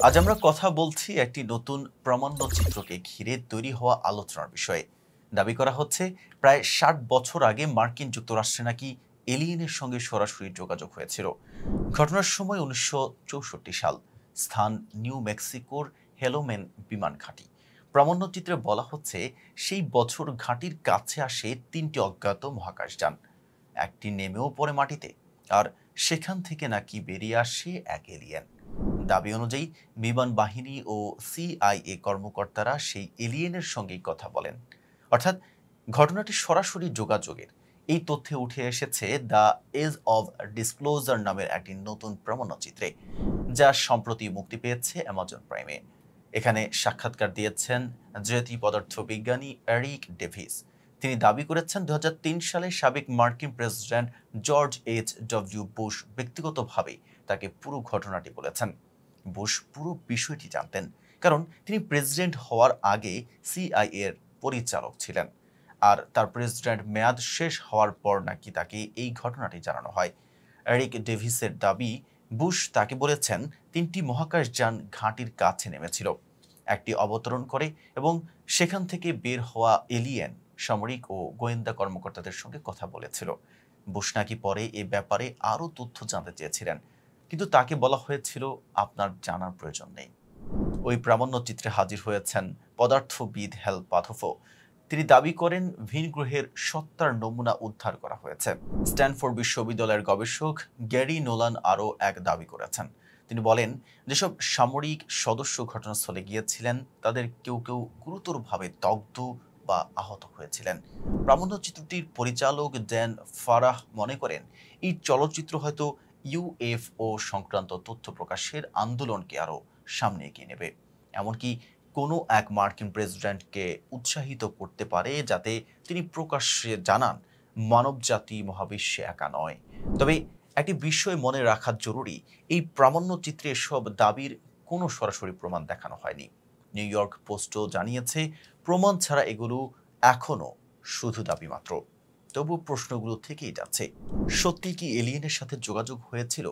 আজ আমরা কথা বলছি একটি নতুন প্রামাণ্যচিত্রকে ঘিরে তৈরি হওয়া আলোচনার বিষয়ে। দাবি করা হচ্ছে প্রায় ৬০ বছর আগে মার্কিন যুক্তরাষ্ট্রে নাকি এলিয়েনের সঙ্গে সরাসরি যোগাযোগ হয়েছিল। ঘটনার সময় ১৯৬৪ সাল, স্থান নিউ মেক্সিকোর হেলোমেন বিমান ঘাঁটি। প্রামাণ্যচিত্রে বলা হচ্ছে সেই বছর ঘাঁটির কাছে আসে ৩টি অজ্ঞাত মহাকাশযান। একটি নেমেও পড়ে মাটিতে, আর সেখান থেকে নাকি বেরিয়ে আসে এক এলিয়েন। দাবি অনুযায়ী বিমান বাহিনী ও সিআইএ কর্মকর্তারা সেই এলিয়েনের সঙ্গেই কথা বলেন। অর্থাৎ ঘটনাটি সরাসরি যোগাযোগের। এই তথ্যে উঠে এসেছে দ্য এজ অব ডিসক্লোজার নামের একটি নতুন প্রামাণ্যচিত্রে, যা সম্প্রতি মুক্তি পেয়েছে অ্যামাজন প্রাইমে। এখানে সাক্ষাৎকার দিয়েছেন জেটি পদার্থবিজ্ঞানী এরিক ডেভিস। তিনি দাবি করেছেন ২০০৩ সালে সাবেক মার্কিন প্রেসিডেন্ট জর্জ এইচ.ডব্লিউ. বুশ ব্যক্তিগতভাবে তাকে পুরো ঘটনাটি বলেছেন। বুশ পুরো বিষয়টি জানতেন, কারণ তিনি প্রেসিডেন্ট হওয়ার আগে সিআইএ এর পরিচালক ছিলেন। আর তার প্রেসিডেন্ট মেয়াদ শেষ হওয়ার পর নাকি তাকে এই ঘটনাটি জানানো হয়। এরিক ডেভিসের দাবি, বুশ তাকে বলেছেন ৩টি মহাকাশযান ঘাঁটির কাছে নেমেছিল, একটি অবতরণ করে এবং সেখান থেকে বের হওয়া এলিয়েন সামরিক ও গোয়েন্দা কর্মকর্তাদের সঙ্গে কথা বলেছিল। বুশ নাকি পরে এ ব্যাপারে আরও তথ্য জানতে চেয়েছিলেন, কিন্তু তাকে বলা হয়েছিল আপনার জানার প্রয়োজন নেই। ওই প্রামাণ্যচিত্রে হাজির হয়েছেন পদার্থবিদ হেল পাথোফো। তিনি দাবি করেন ভিন গ্রহের সত্তার নমুনা উদ্ধার করা হয়েছে। স্ট্যানফোর্ড বিশ্ববিদ্যালয়ের গবেষক গ্যারি নোলান আরও এক দাবি করেছেন। তিনি বলেন, যেসব সামরিক সদস্য ঘটনাস্থলে গিয়েছিলেন তাদের কেউ কেউ গুরুতরভাবে দগ্ধ বা আহত হয়েছিলেন। প্রামাণ্যচিত্রটির পরিচালক ড্যান ফারাহ মনে করেন, এই চলচ্চিত্র হয়তো ইউএফও সংক্রান্ত তথ্য প্রকাশের আন্দোলনকে আরও সামনে এগিয়ে নেবে, এমনকি কোনো এক মার্কিন প্রেসিডেন্টকে উৎসাহিত করতে পারে যাতে তিনি প্রকাশ্যে জানান মানবজাতি মহাবিশ্বে একা নয়। তবে একটি বিষয় মনে রাখা জরুরি, এই প্রামাণ্যচিত্রে এসব দাবির কোনো সরাসরি প্রমাণ দেখানো হয়নি। নিউ ইয়র্ক পোস্টও জানিয়েছে প্রমাণ ছাড়া এগুলো এখনও শুধু দাবি মাত্র। তবু প্রশ্নগুলো থেকেই যাচ্ছে, সত্যি কি এলিয়েনের সাথে যোগাযোগ হয়েছিল,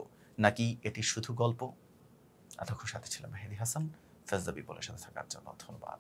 নাকি এটি শুধু গল্প? এতক্ষণ সাথে ছিলাম মেহেদী হাসান। ফেজ দ্য পিপলের সাথে থাকার জন্য ধন্যবাদ।